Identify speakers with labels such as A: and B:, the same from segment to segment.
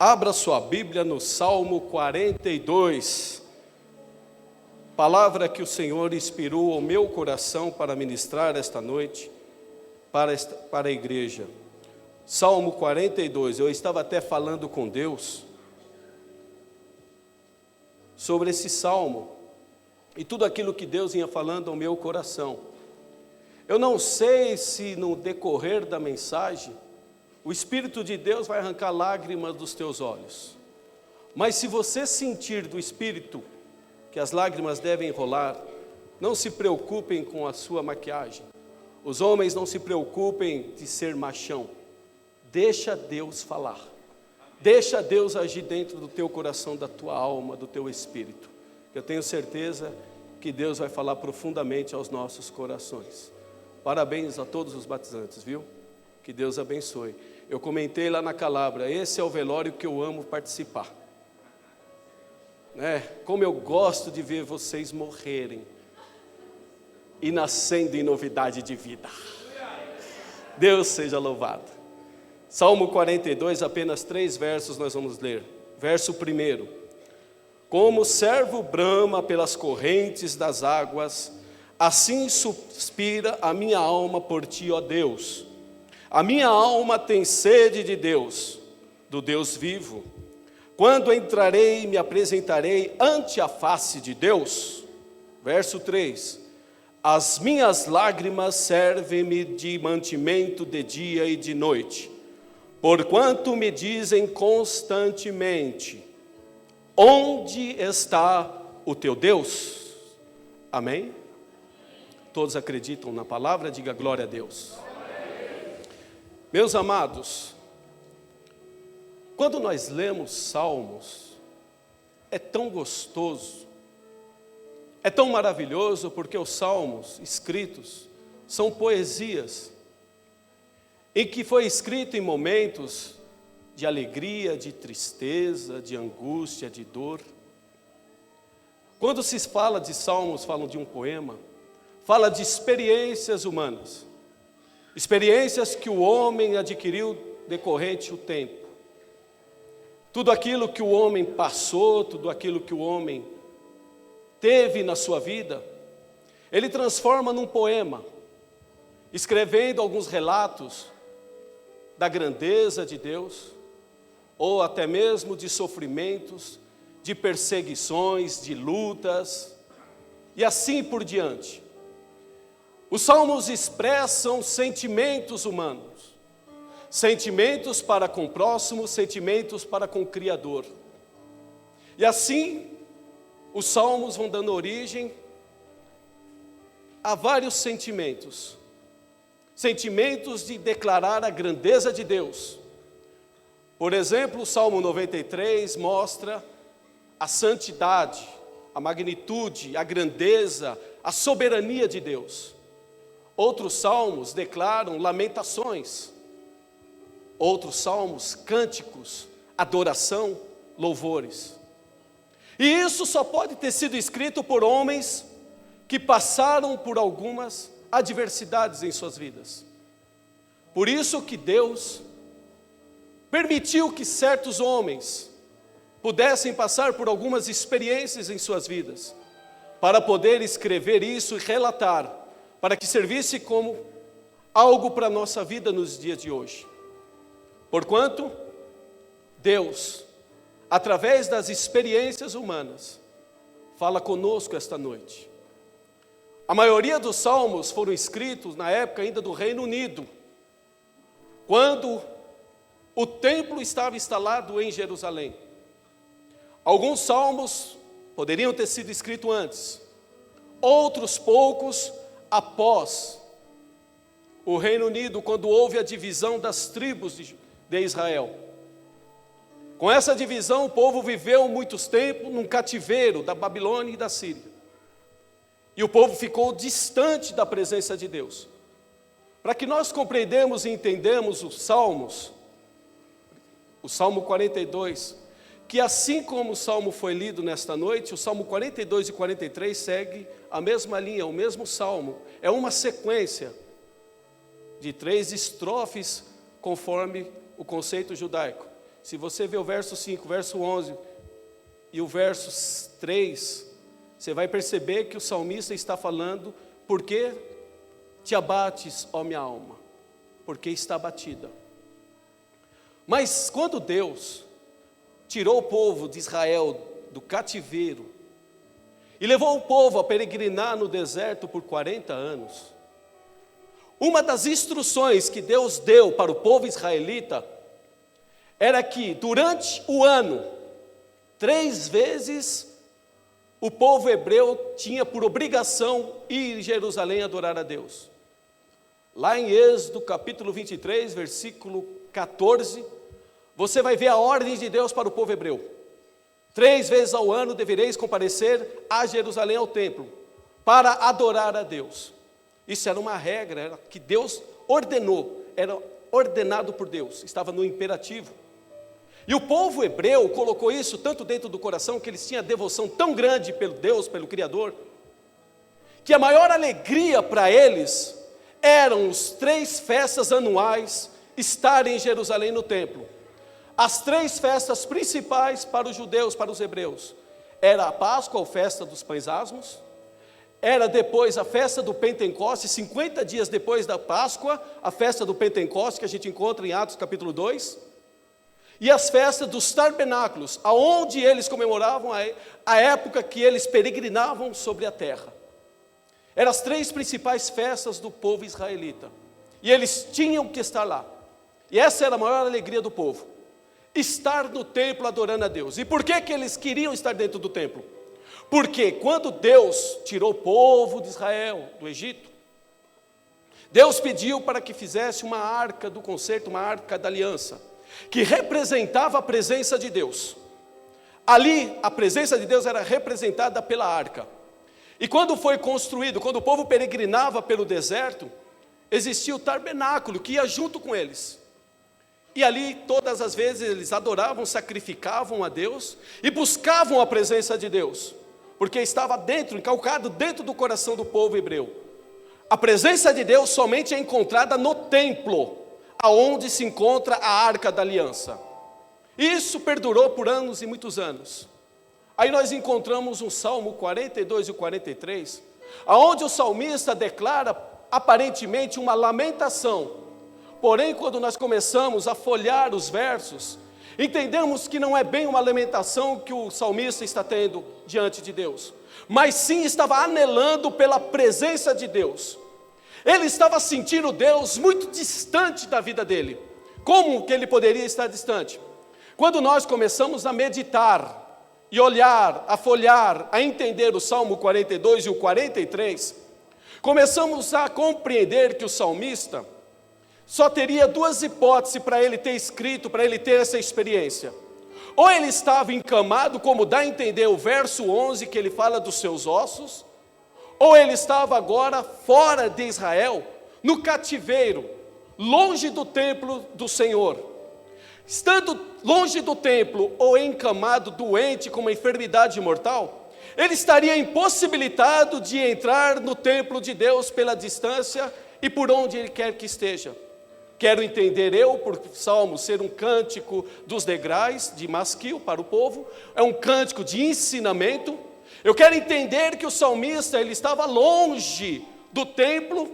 A: Abra sua Bíblia no Salmo 42, palavra que o Senhor inspirou ao meu coração para ministrar esta noite para a igreja. Salmo 42, eu estava até falando com Deus sobre esse salmo e tudo aquilo que Deus ia falando ao meu coração. Eu não sei se no decorrer da mensagem o Espírito de Deus vai arrancar lágrimas dos teus olhos, mas se você sentir do Espírito que as lágrimas devem rolar, não se preocupem com a sua maquiagem. Os homens não se preocupem de ser machão. Deixa Deus falar. Deixa Deus agir dentro do teu coração, da tua alma, do teu espírito. Eu tenho certeza que Deus vai falar profundamente aos nossos corações. Parabéns a todos os batizantes, viu? Que Deus abençoe. Eu comentei lá na Calabria, esse é o velório que eu amo participar. Como eu gosto de ver vocês morrerem e nascendo em novidade de vida. Deus seja louvado. Salmo 42, apenas 3 versos nós vamos ler. Verso 1: Como o servo brama pelas correntes das águas, assim suspira a minha alma por ti, ó Deus. A minha alma tem sede de Deus, do Deus vivo. Quando entrarei e me apresentarei ante a face de Deus? Verso 3: As minhas lágrimas servem-me de mantimento de dia e de noite, porquanto me dizem constantemente: onde está o teu Deus? Amém? Todos acreditam na palavra? Diga glória a Deus. Meus amados, quando nós lemos salmos, é tão gostoso, é tão maravilhoso, porque os salmos escritos são poesias, em que foi escrito em momentos de alegria, de tristeza, de angústia, de dor. Quando se fala de salmos, falam de um poema, fala de experiências humanas, experiências que o homem adquiriu decorrente o tempo. Tudo aquilo que o homem passou, tudo aquilo que o homem teve na sua vida, ele transforma num poema, escrevendo alguns relatos da grandeza de Deus, ou até mesmo de sofrimentos, de perseguições, de lutas, e assim por diante. Os salmos expressam sentimentos humanos, sentimentos para com o próximo, sentimentos para com o Criador. E assim, os salmos vão dando origem a vários sentimentos. Sentimentos de declarar a grandeza de Deus. Por exemplo, o Salmo 93 mostra a santidade, a magnitude, a grandeza, a soberania de Deus. Outros salmos declaram lamentações. Outros salmos, cânticos, adoração, louvores. E isso só pode ter sido escrito por homens que passaram por algumas adversidades em suas vidas. Por isso que Deus permitiu que certos homens pudessem passar por algumas experiências em suas vidas, para poder escrever isso e relatar, para que servisse como algo para a nossa vida nos dias de hoje. Porquanto Deus, através das experiências humanas, fala conosco esta noite. A maioria dos salmos foram escritos na época ainda do Reino Unido, quando o templo estava instalado em Jerusalém. Alguns salmos poderiam ter sido escritos antes, outros poucos após o Reino Unido, quando houve a divisão das tribos de Israel. Com essa divisão, o povo viveu muitos tempos num cativeiro da Babilônia e da Síria. E o povo ficou distante da presença de Deus. Para que nós compreendamos e entendamos os salmos, o Salmo 42, que assim como o Salmo foi lido nesta noite, o Salmo 42 e 43 segue a mesma linha, o mesmo Salmo. É uma sequência de 3 estrofes conforme o conceito judaico. Se você vê o verso 5, verso 11 e o verso 3, você vai perceber que o salmista está falando: por que te abates, ó minha alma? Porque está abatida. Mas quando Deus tirou o povo de Israel do cativeiro e levou o povo a peregrinar no deserto por 40 anos, uma das instruções que Deus deu para o povo israelita era que durante o ano, 3 vezes, o povo hebreu tinha por obrigação ir em Jerusalém adorar a Deus. Lá em Êxodo capítulo 23, versículo 14, você vai ver a ordem de Deus para o povo hebreu. 3 vezes ao ano devereis comparecer a Jerusalém, ao templo, para adorar a Deus. Isso era uma regra, era que Deus ordenou, era ordenado por Deus, estava no imperativo. E o povo hebreu colocou isso tanto dentro do coração, que eles tinham devoção tão grande pelo Deus, pelo Criador, que a maior alegria para eles eram os 3 festas anuais estarem em Jerusalém no templo. As 3 festas principais para os judeus, para os hebreus, era a Páscoa, a festa dos pães asmos, era depois a festa do Pentecostes, 50 dias depois da Páscoa, a festa do Pentecostes, que a gente encontra em Atos capítulo 2, e as festas dos tabernáculos, aonde eles comemoravam a época que eles peregrinavam sobre a terra. Eram as 3 principais festas do povo israelita, e eles tinham que estar lá, e essa era a maior alegria do povo, estar no templo adorando a Deus. E por que que eles queriam estar dentro do templo? Porque quando Deus tirou o povo de Israel do Egito, Deus pediu para que fizesse uma arca do concerto, uma arca da aliança, que representava a presença de Deus. Ali a presença de Deus era representada pela arca. E quando foi construído, quando o povo peregrinava pelo deserto, existia o tabernáculo que ia junto com eles. E ali todas as vezes eles adoravam, sacrificavam a Deus e buscavam a presença de Deus, porque estava dentro, encalcado dentro do coração do povo hebreu. A presença de Deus somente é encontrada no templo, aonde se encontra a Arca da Aliança. Isso perdurou por anos e muitos anos. Aí nós encontramos um Salmo 42 e o 43, aonde o salmista declara aparentemente uma lamentação. Porém, quando nós começamos a folhear os versos, entendemos que não é bem uma lamentação que o salmista está tendo diante de Deus, mas sim estava anelando pela presença de Deus. Ele estava sentindo Deus muito distante da vida dele. Como que ele poderia estar distante? Quando nós começamos a meditar e olhar, a folhear, a entender o Salmo 42 e o 43, começamos a compreender que o salmista só teria 2 hipóteses para ele ter escrito, para ele ter essa experiência. Ou ele estava encamado, como dá a entender o verso 11, que ele fala dos seus ossos, ou ele estava agora fora de Israel, no cativeiro, longe do templo do Senhor. Estando longe do templo ou encamado, doente, com uma enfermidade mortal, ele estaria impossibilitado de entrar no templo de Deus pela distância e por onde ele quer que esteja. Quero entender eu, por Salmo ser um cântico dos degraus de masquil para o povo, é um cântico de ensinamento. Eu quero entender que o salmista ele estava longe do templo,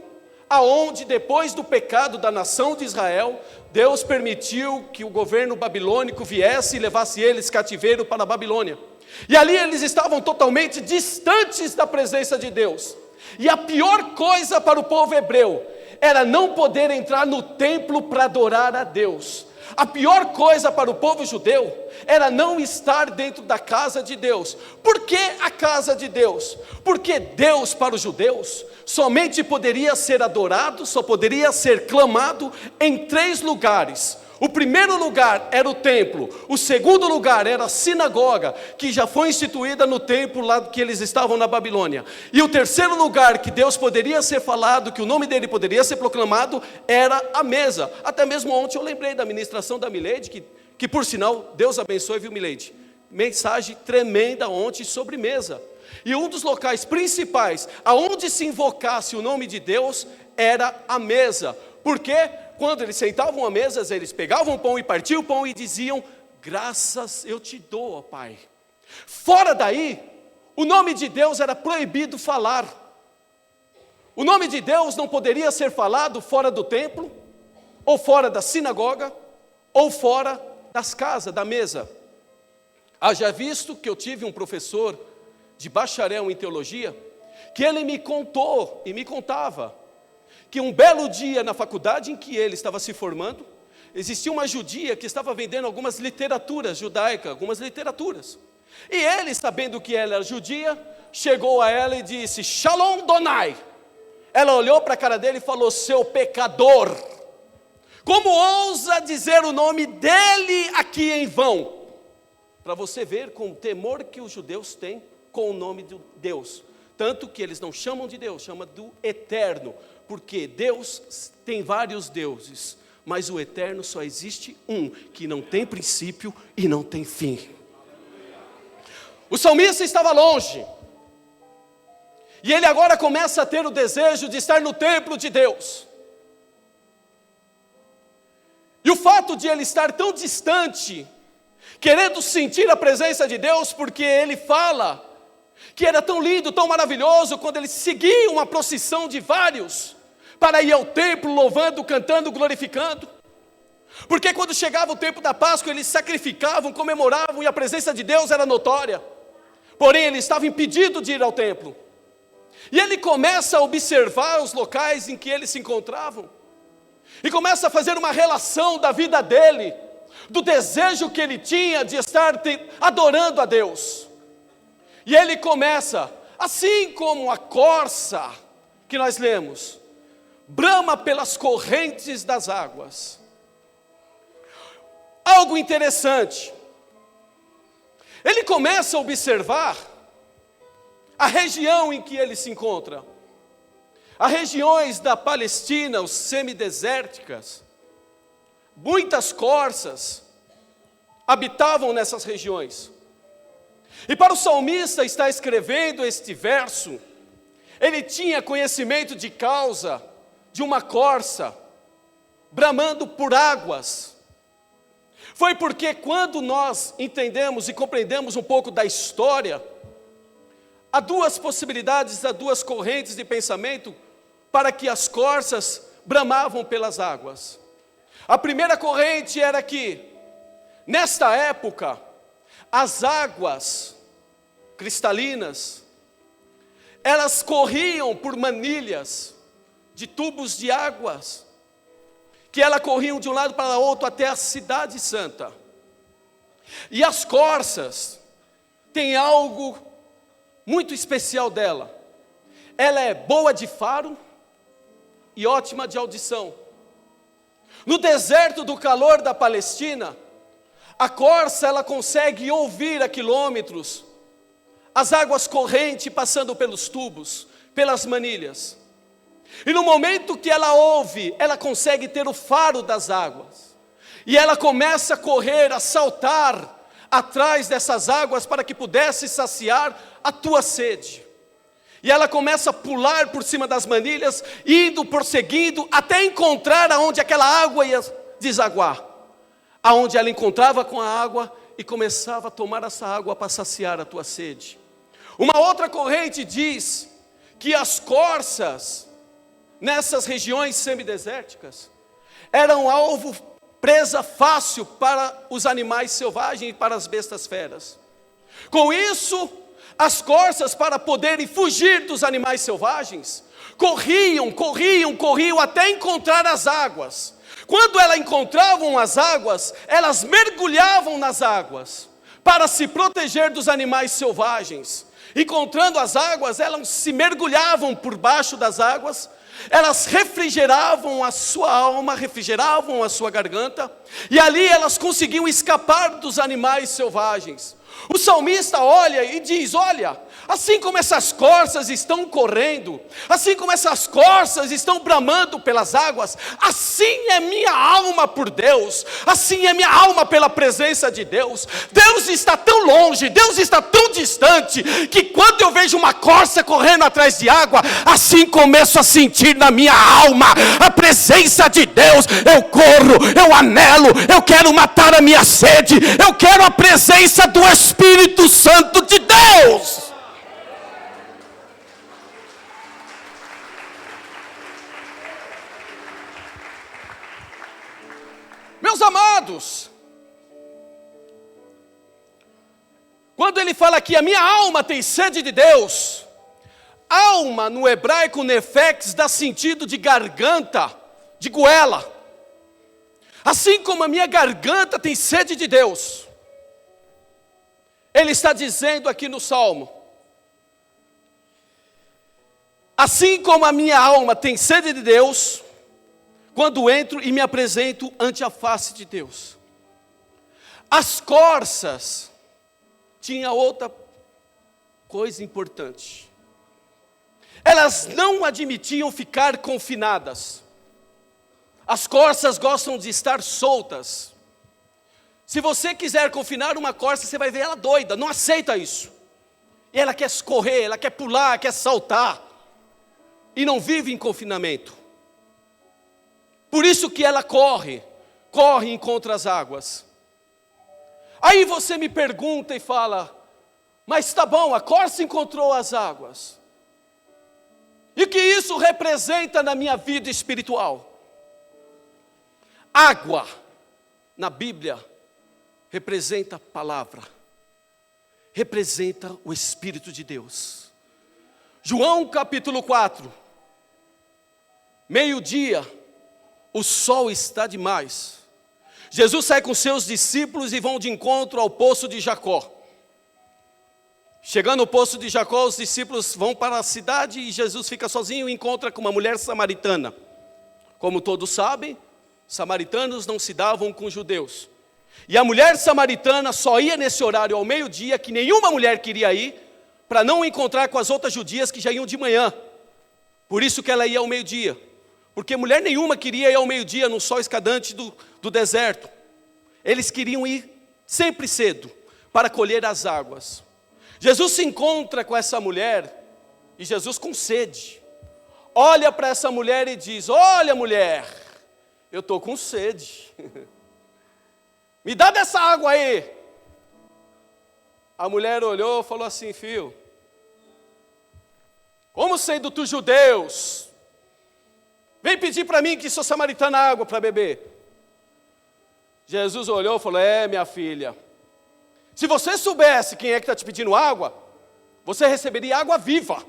A: aonde depois do pecado da nação de Israel, Deus permitiu que o governo babilônico viesse e levasse eles cativeiro para a Babilônia. E ali eles estavam totalmente distantes da presença de Deus. E a pior coisa para o povo hebreu era não poder entrar no templo para adorar a Deus. A pior coisa para o povo judeu era não estar dentro da casa de Deus. Por que a casa de Deus? Porque Deus para os judeus somente poderia ser adorado, só poderia ser clamado em 3 lugares. O primeiro lugar era o templo, o segundo lugar era a sinagoga, que já foi instituída no templo lá que eles estavam na Babilônia. E o terceiro lugar que Deus poderia ser falado, que o nome dele poderia ser proclamado, era a mesa. Até mesmo ontem eu lembrei da ministração da Mileide, que por sinal, Deus abençoe, viu Mileide? Mensagem tremenda ontem sobre mesa. E um dos locais principais, aonde se invocasse o nome de Deus, era a mesa. Por quê? Quando eles sentavam à mesa, eles pegavam o pão e partiam o pão e diziam: graças eu te dou, ó Pai. Fora daí, o nome de Deus era proibido falar. O nome de Deus não poderia ser falado fora do templo, ou fora da sinagoga, ou fora das casas, da mesa. Haja visto que eu tive um professor de bacharel em teologia, que ele me contou e me contava que um belo dia na faculdade em que ele estava se formando, existia uma judia que estava vendendo algumas literaturas judaicas, algumas literaturas. E ele, sabendo que ela era judia, chegou a ela e disse: Shalom Donai. Ela olhou para a cara dele e falou: seu pecador, como ousa dizer o nome dele aqui em vão? Para você ver com o temor que os judeus têm com o nome de Deus. Tanto que eles não chamam de Deus, chamam do Eterno. Porque Deus tem vários deuses, mas o Eterno só existe um, que não tem princípio e não tem fim. O salmista estava longe, e ele agora começa a ter o desejo de estar no templo de Deus. E o fato de ele estar tão distante, querendo sentir a presença de Deus, porque ele fala que era tão lindo, tão maravilhoso, quando ele seguia uma procissão de vários, para ir ao templo, louvando, cantando, glorificando. Porque quando chegava o tempo da Páscoa, eles sacrificavam, comemoravam, e a presença de Deus era notória. Porém, ele estava impedido de ir ao templo. E ele começa a observar os locais em que eles se encontravam, e começa a fazer uma relação da vida dele, do desejo que ele tinha de estar adorando a Deus. E ele começa, assim como a corça que nós lemos, brama pelas correntes das águas. Algo interessante, ele começa a observar a região em que ele se encontra. As regiões da Palestina, os semidesérticas, muitas corças habitavam nessas regiões. E para o salmista estar escrevendo este verso, ele tinha conhecimento de causa de uma corça bramando por águas. Foi porque quando nós entendemos e compreendemos um pouco da história, há duas possibilidades, há duas correntes de pensamento para que as corças bramavam pelas águas. A primeira corrente era que, nesta época, as águas cristalinas, elas corriam por manilhas de tubos de águas, que elas corriam de um lado para o outro até a cidade santa. E as corças têm algo muito especial dela. Ela é boa de faro e ótima de audição. No deserto do calor da Palestina, a corça ela consegue ouvir a quilômetros as águas correntes passando pelos tubos, pelas manilhas. E no momento que ela ouve, ela consegue ter o faro das águas. E ela começa a correr, a saltar atrás dessas águas para que pudesse saciar a tua sede. E ela começa a pular por cima das manilhas, indo, prosseguindo, até encontrar aonde aquela água ia desaguar. Aonde ela encontrava com a água e começava a tomar essa água para saciar a tua sede. Uma outra corrente diz que as corças, nessas regiões semidesérticas, eram alvo, presa fácil para os animais selvagens e para as bestas feras. Com isso, as corças, para poderem fugir dos animais selvagens, corriam até encontrar as águas. Quando elas encontravam as águas, elas mergulhavam nas águas, para se proteger dos animais selvagens. Encontrando as águas, elas se mergulhavam por baixo das águas, elas refrigeravam a sua alma, refrigeravam a sua garganta, e ali elas conseguiam escapar dos animais selvagens. O salmista olha e diz: olha, assim como essas corças estão correndo, assim como essas corças estão bramando pelas águas, assim é minha alma por Deus, assim é minha alma pela presença de Deus. Deus está tão longe, Deus está tão distante, que quando eu vejo uma corça correndo atrás de água, assim começo a sentir na minha alma a presença de Deus. Eu corro, eu anelo, eu quero matar a minha sede, eu quero a presença do Espírito Santo de Deus. Meus amados, quando ele fala aqui, a minha alma tem sede de Deus, alma no hebraico nefex dá sentido de garganta, de goela. Assim como a minha garganta tem sede de Deus, ele está dizendo aqui no Salmo, assim como a minha alma tem sede de Deus, quando entro e me apresento ante a face de Deus. As corças tinham outra coisa importante. Elas não admitiam ficar confinadas. As corças gostam de estar soltas. Se você quiser confinar uma corça, você vai ver ela doida, não aceita isso. E ela quer correr, ela quer pular, quer saltar. E não vive em confinamento. Por isso que ela corre e encontra as águas. Aí você me pergunta e fala, mas tá bom, a corça encontrou as águas. E o que isso representa na minha vida espiritual? Água, na Bíblia, representa a palavra, representa o Espírito de Deus. João capítulo 4, meio-dia, o sol está demais. Jesus sai com seus discípulos e vão de encontro ao poço de Jacó. Chegando ao poço de Jacó, os discípulos vão para a cidade e Jesus fica sozinho e encontra com uma mulher samaritana. Como todos sabem, samaritanos não se davam com judeus. E a mulher samaritana só ia nesse horário ao meio-dia, que nenhuma mulher queria ir, para não encontrar com as outras judias que já iam de manhã. Por isso que ela ia ao meio-dia. Porque mulher nenhuma queria ir ao meio-dia no sol escaldante do deserto. Eles queriam ir sempre cedo para colher as águas. Jesus se encontra com essa mulher e Jesus com sede. Olha para essa mulher e diz: olha mulher, eu estou com sede. Me dá dessa água aí. A mulher olhou e falou assim: filho, como sendo tu judeus, vem pedir para mim que sou samaritana água para beber. Jesus olhou e falou: minha filha, se você soubesse quem é que está te pedindo água, você receberia água viva.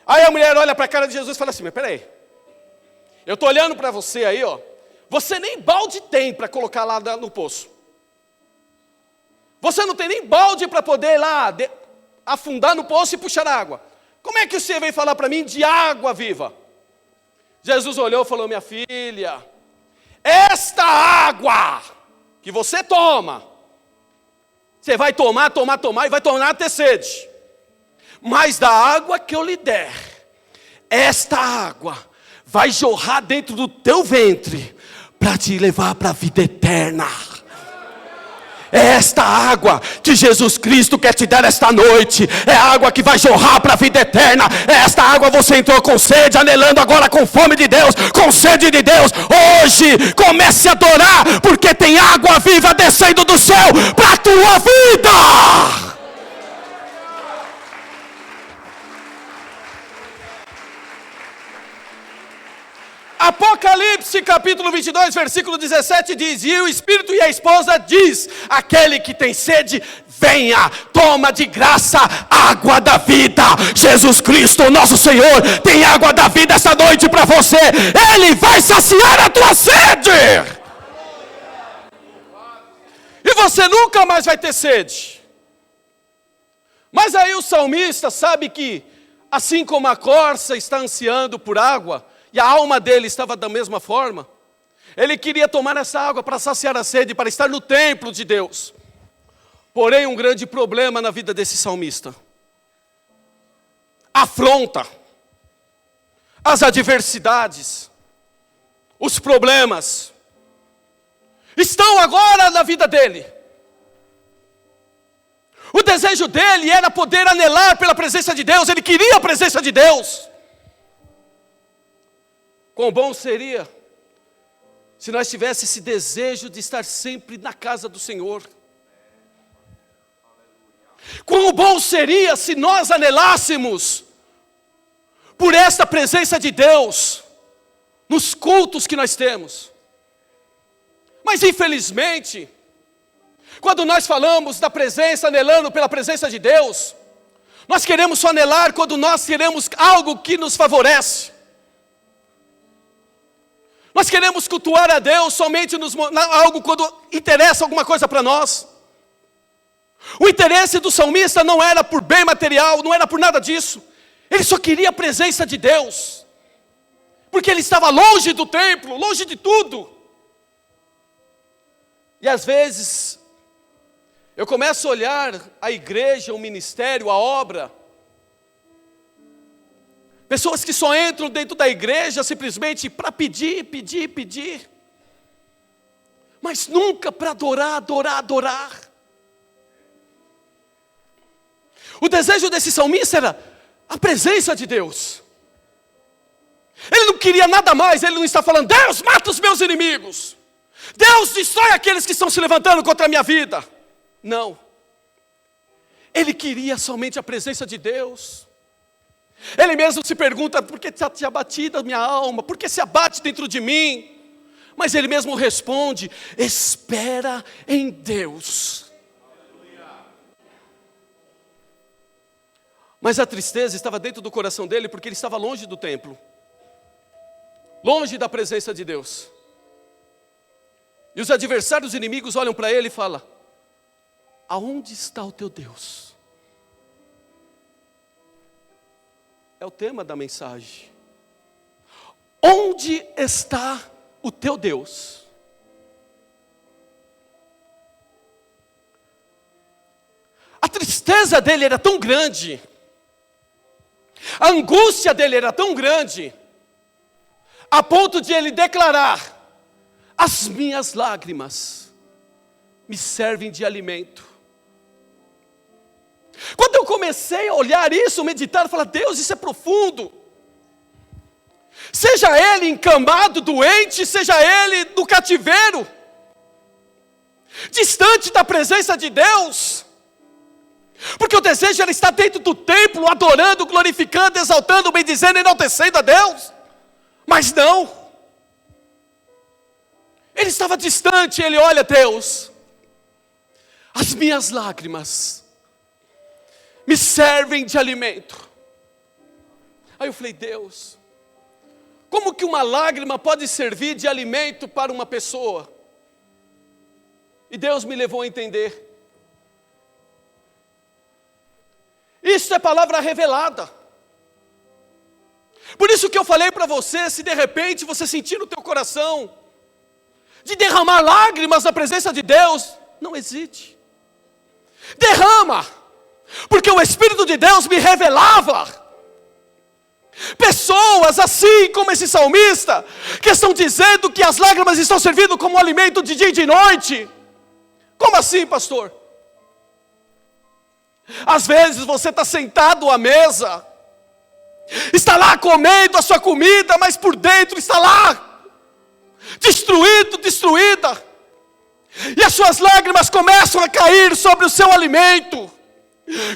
A: Aí a mulher olha para a cara de Jesus e fala assim: mas peraí, eu estou olhando para você aí, ó, você nem balde tem para colocar lá no poço. Você não tem nem balde para poder ir lá afundar no poço e puxar água. Como é que você vem falar para mim de água viva? Jesus olhou e falou: minha filha, esta água que você toma, você vai tomar e vai tornar a ter sede. Mas da água que eu lhe der, esta água vai jorrar dentro do teu ventre, para te levar para a vida eterna. É esta água que Jesus Cristo quer te dar esta noite. É a água que vai jorrar para a vida eterna. É esta água, você entrou com sede, anelando agora com fome de Deus, com sede de Deus. Hoje comece a adorar, porque tem água viva descendo do céu para a tua vida. Apocalipse capítulo 22, versículo 17 diz: e o Espírito e a esposa diz: aquele que tem sede, venha, toma de graça água da vida. Jesus Cristo, nosso Senhor, tem água da vida essa noite para você. Ele vai saciar a tua sede. E você nunca mais vai ter sede. Mas aí o salmista sabe que, assim como a corça está ansiando por água, e a alma dele estava da mesma forma, ele queria tomar essa água para saciar a sede, para estar no templo de Deus. Porém, um grande problema na vida desse salmista: afronta, as adversidades, os problemas, estão agora na vida dele. O desejo dele era poder anelar pela presença de Deus, ele queria a presença de Deus. Quão bom seria se nós tivéssemos esse desejo de estar sempre na casa do Senhor. Quão bom seria se nós anelássemos por esta presença de Deus nos cultos que nós temos. Mas infelizmente, quando nós falamos da presença, anelando pela presença de Deus, nós queremos só anelar quando nós queremos algo que nos favorece. Nós queremos cultuar a Deus somente algo quando interessa alguma coisa para nós. O interesse do salmista não era por bem material, não era por nada disso. Ele só queria a presença de Deus, porque ele estava longe do templo, longe de tudo. E às vezes, eu começo a olhar a igreja, o ministério, a obra. Pessoas que só entram dentro da igreja simplesmente para pedir, pedir, pedir. Mas nunca para adorar, adorar, adorar. O desejo desse salmista era a presença de Deus. Ele não queria nada mais, ele não está falando: Deus, mata os meus inimigos. Deus, destrói aqueles que estão se levantando contra a minha vida. Não. Ele queria somente a presença de Deus. Ele mesmo se pergunta: por que está te abatida a minha alma? Por que se abate dentro de mim? Mas ele mesmo responde: espera em Deus. Mas a tristeza estava dentro do coração dele, porque ele estava longe do templo, longe da presença de Deus. E os adversários, os inimigos olham para ele e falam: aonde está o teu Deus? É o tema da mensagem. Onde está o teu Deus? A tristeza dele era tão grande, a angústia dele era tão grande, a ponto de ele declarar: as minhas lágrimas me servem de alimento. Quando eu comecei a olhar isso, meditar, falar: Deus, isso é profundo. Seja ele encamado, doente, seja ele no cativeiro, distante da presença de Deus, porque o desejo era estar dentro do templo, adorando, glorificando, exaltando, bendizendo, enaltecendo a Deus. Mas não, ele estava distante. Ele olha: Deus, as minhas lágrimas me servem de alimento. Aí eu falei: Deus, como que uma lágrima pode servir de alimento para uma pessoa? E Deus me levou a entender. Isso é palavra revelada. Por isso que eu falei para você: se de repente você sentir no teu coração de derramar lágrimas na presença de Deus, não hesite. Derrama, porque o Espírito de Deus me revelava pessoas assim como esse salmista, que estão dizendo que as lágrimas estão servindo como alimento de dia e de noite. Como assim, pastor? Às vezes você está sentado à mesa, está lá comendo a sua comida, mas por dentro está lá destruído, destruída. E as suas lágrimas começam a cair sobre o seu alimento,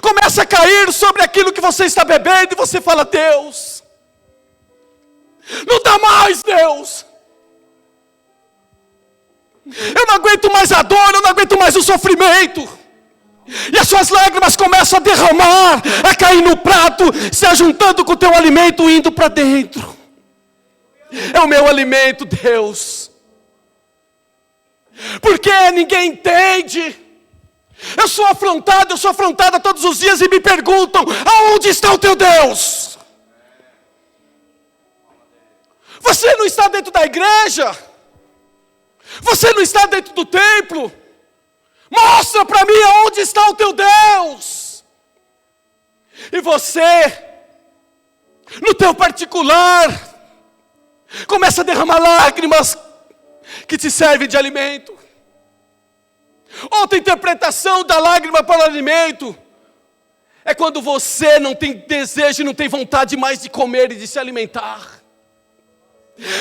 A: começa a cair sobre aquilo que você está bebendo, e você fala: Deus, não dá mais, Deus. Eu não aguento mais a dor, eu não aguento mais o sofrimento. E as suas lágrimas começam a derramar, a cair no prato, se ajuntando com o teu alimento, indo para dentro. É o meu alimento, Deus. Porque ninguém entende. Eu sou afrontada todos os dias, e me perguntam: aonde está o teu Deus? Você não está dentro da igreja, você não está dentro do templo, Mostra para mim aonde está o teu Deus. E você, no teu particular, começa a derramar lágrimas que te servem de alimento. Outra interpretação da lágrima para o alimento é quando você não tem desejo e não tem vontade mais de comer e de se alimentar.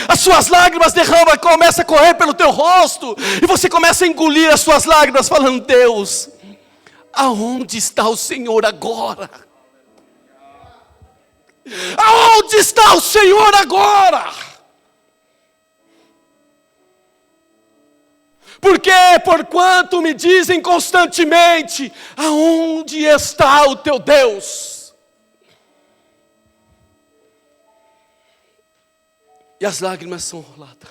A: As suas lágrimas derramam, começam a correr pelo teu rosto, e você começa a engolir as suas lágrimas, falando: Deus, aonde está o Senhor agora? Aonde está o Senhor agora? Porque porquanto me dizem constantemente: aonde está o teu Deus? E as lágrimas são roladas.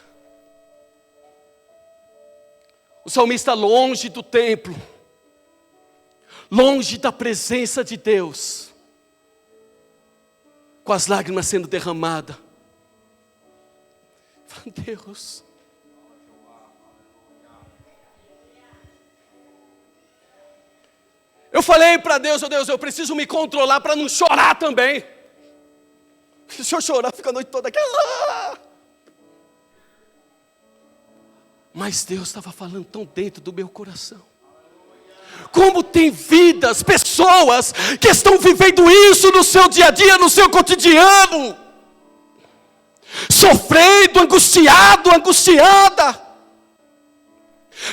A: O salmista, longe do templo, longe da presença de Deus, com as lágrimas sendo derramadas, fala: Deus, eu falei para Deus: oh Deus, eu preciso me controlar para não chorar também. Se eu chorar, fica a noite toda aqui. Mas Deus estava falando tão dentro do meu coração. Como tem vidas, pessoas que estão vivendo isso no seu dia a dia, no seu cotidiano, sofrendo, angustiada,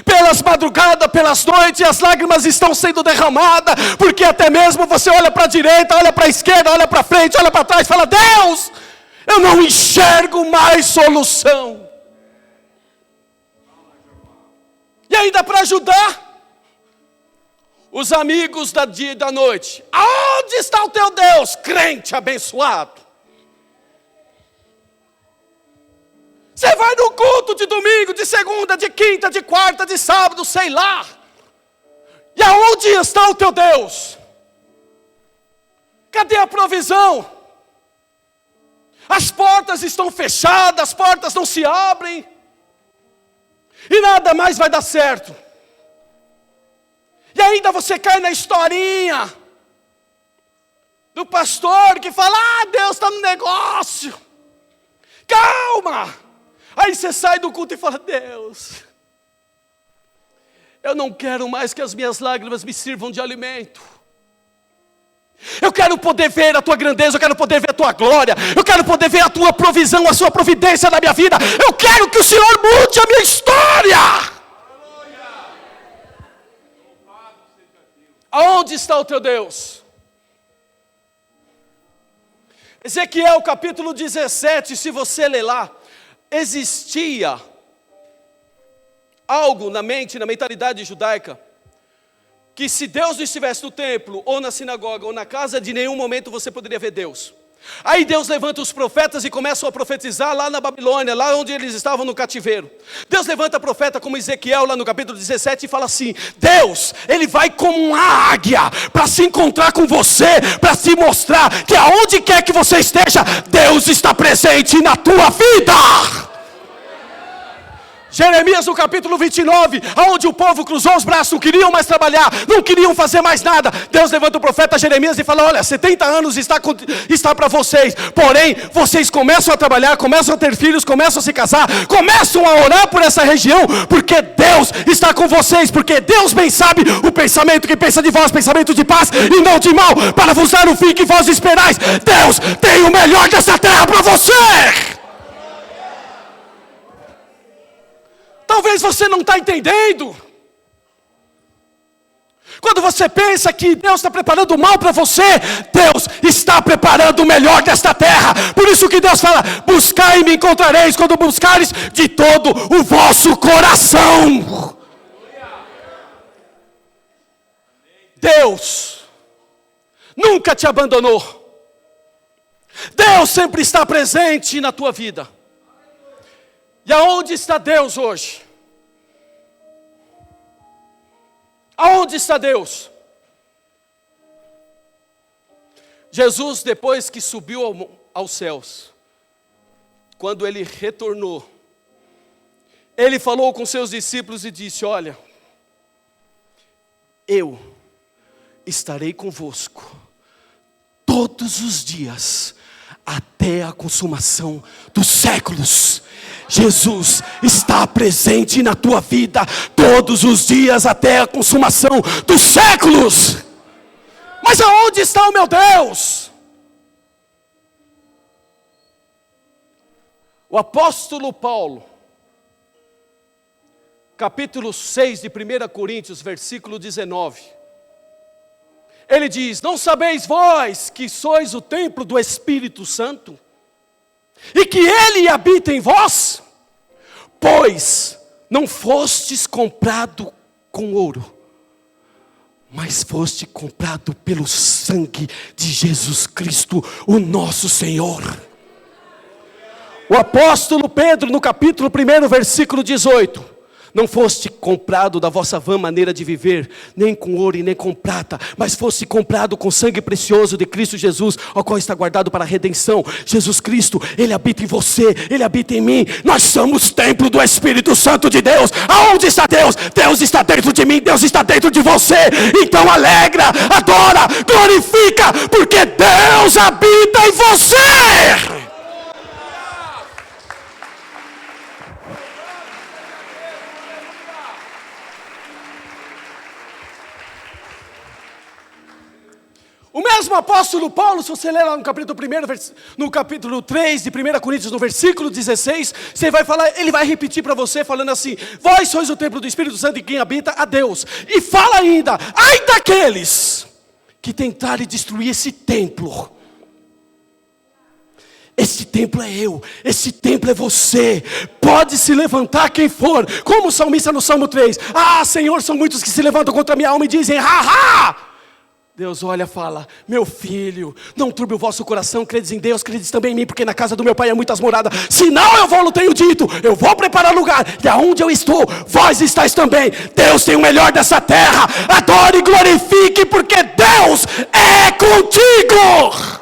A: pelas madrugadas, pelas noites, as lágrimas estão sendo derramadas, porque até mesmo você olha para a direita, olha para a esquerda, olha para frente, olha para trás, fala: Deus, eu não enxergo mais solução. E ainda para ajudar, os amigos da dia e da noite: aonde está o teu Deus, crente abençoado? Você vai no culto de domingo, de segunda, de quinta, de quarta, de sábado, sei lá. E aonde está o teu Deus? Cadê a provisão? As portas estão fechadas, as portas não se abrem. E nada mais vai dar certo. E ainda você cai na historinha do pastor que fala: Deus está no negócio. Calma. Aí você sai do culto e fala: Deus, eu não quero mais que as minhas lágrimas me sirvam de alimento. Eu quero poder ver a tua grandeza, eu quero poder ver a tua glória, eu quero poder ver a tua provisão, a sua providência na minha vida. Eu quero que o Senhor mude a minha história. Aonde está o teu Deus? Ezequiel capítulo 17, se você ler lá, existia algo na mente, na mentalidade judaica, que se Deus não estivesse no templo, ou na sinagoga, ou na casa, de nenhum momento você poderia ver Deus. Aí Deus levanta os profetas e começam a profetizar lá na Babilônia, lá onde eles estavam no cativeiro. Deus levanta profeta como Ezequiel lá no capítulo 17 e fala assim: Deus, Ele vai como uma águia para se encontrar com você, para se mostrar que aonde quer que você esteja, Deus está presente na tua vida. Jeremias no capítulo 29, onde o povo cruzou os braços, não queriam mais trabalhar, não queriam fazer mais nada. Deus levanta o profeta Jeremias e fala: olha, 70 anos está para vocês, porém, vocês começam a trabalhar, começam a ter filhos, começam a se casar, começam a orar por essa região, porque Deus está com vocês, porque Deus bem sabe o pensamento que pensa de vós, pensamento de paz e não de mal, para vos dar o fim que vós esperais. Deus tem o melhor dessa terra para você. Talvez você não está entendendo. Quando você pensa que Deus está preparando o mal para você, Deus está preparando o melhor desta terra. Por isso que Deus fala: buscai e me encontrareis, quando buscares de todo o vosso coração. Deus nunca te abandonou. Deus sempre está presente na tua vida. E aonde está Deus hoje? Aonde está Deus? Jesus, depois que subiu aos céus, quando Ele retornou, Ele falou com seus discípulos e disse: olha, eu estarei convosco todos os dias, até a consumação dos séculos. Jesus está presente na tua vida todos os dias até a consumação dos séculos. Mas aonde está o meu Deus? O apóstolo Paulo, capítulo 6 de 1 Coríntios, versículo 19, ele diz: não sabeis vós que sois o templo do Espírito Santo, e que Ele habita em vós? Pois não fostes comprado com ouro, mas foste comprado pelo sangue de Jesus Cristo, o nosso Senhor. O apóstolo Pedro, no capítulo 1, versículo 18: não foste comprado da vossa vã maneira de viver, nem com ouro e nem com prata, mas foste comprado com sangue precioso de Cristo Jesus, ao qual está guardado para a redenção. Jesus Cristo, Ele habita em você, Ele habita em mim. Nós somos templo do Espírito Santo de Deus. Aonde está Deus? Deus está dentro de mim, Deus está dentro de você. Então alegra, adora, glorifica, porque Deus habita em você. O mesmo apóstolo Paulo, se você ler lá no capítulo 1, no capítulo 3 de 1 Coríntios, no versículo 16, você vai falar, ele vai repetir para você, falando assim: vós sois o templo do Espírito Santo em quem habita a Deus. E fala ainda: ai daqueles que tentarem destruir esse templo. Esse templo é eu, esse templo é você. Pode se levantar quem for, como o salmista no Salmo 3: ah, Senhor, são muitos que se levantam contra a minha alma e dizem: ha, ha. Deus olha e fala: meu filho, não turbe o vosso coração, credes em Deus, credes também em mim, porque na casa do meu pai há muitas moradas. Se não eu vou, tenho dito, eu vou preparar lugar, e aonde eu estou, vós estáis também. Deus tem o melhor dessa terra. Adore e glorifique, porque Deus é contigo.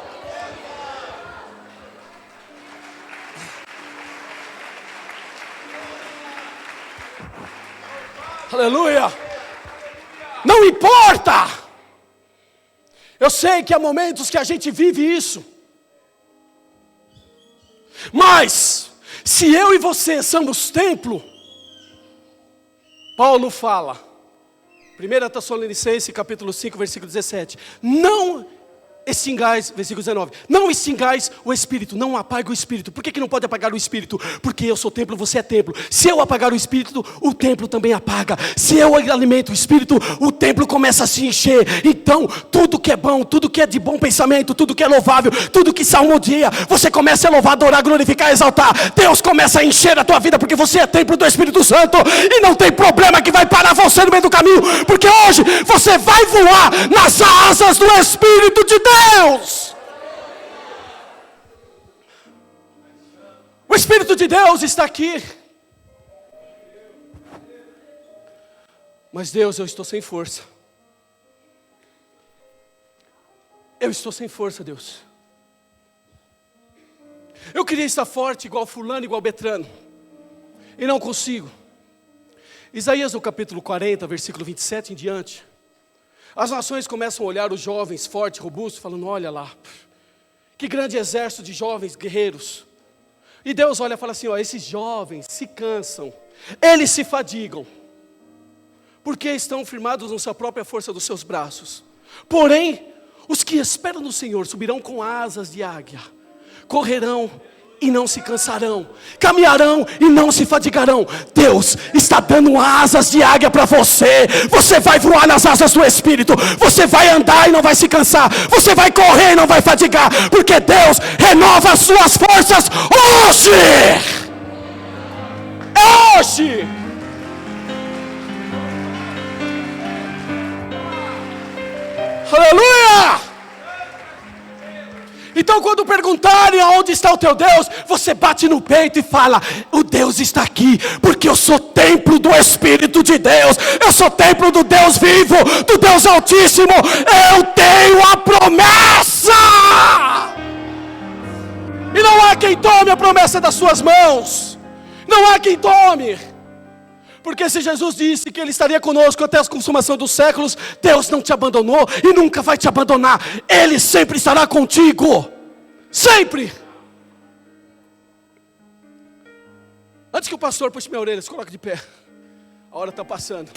A: Aleluia. Não importa. Eu sei que há momentos que a gente vive isso. Mas, se eu e você somos templo, Paulo fala, 1 Tessalonicenses capítulo 5, versículo 17, não extingais, versículo 19, não extingais o Espírito, não apague o Espírito. Por que não pode apagar o Espírito? Porque eu sou templo, você é templo. Se eu apagar o Espírito, o templo também apaga. Se eu alimento o Espírito, o templo começa a se encher. Então, tudo que é bom, tudo que é de bom pensamento, tudo que é louvável, tudo que salmodia, você começa a louvar, adorar, glorificar, exaltar. Deus começa a encher a tua vida, porque você é templo do Espírito Santo, e não tem problema que vai parar você no meio do caminho, porque hoje você vai voar nas asas do Espírito de Deus. O Espírito de Deus está aqui. Mas Deus, eu estou sem força. Eu estou sem força, Deus. Eu queria estar forte igual fulano, igual Betrano, e não consigo. Isaías no capítulo 40, versículo 27 em diante, as nações começam a olhar os jovens fortes, robustos, falando: olha lá, que grande exército de jovens guerreiros. E Deus olha e fala assim: ó, esses jovens se cansam, eles se fadigam, porque estão firmados na sua própria força dos seus braços. Porém, os que esperam no Senhor subirão com asas de águia, correrão e não se cansarão, caminharão e não se fadigarão. Deus está dando asas de águia para você. Você vai voar nas asas do Espírito. Você vai andar e não vai se cansar. Você vai correr e não vai fadigar, porque Deus renova as suas forças hoje. É hoje. Aleluia. Então, quando perguntarem aonde está o teu Deus, você bate no peito e fala: o Deus está aqui, porque eu sou templo do Espírito de Deus. Eu sou templo do Deus vivo, do Deus Altíssimo. Eu tenho a promessa, e não há quem tome a promessa das suas mãos. Não há quem tome, Porque se Jesus disse que Ele estaria conosco até a consumação dos séculos, Deus não te abandonou e nunca vai te abandonar. Ele sempre estará contigo. Sempre. Antes que o pastor puxe minha orelha, se coloque de pé. A hora está passando.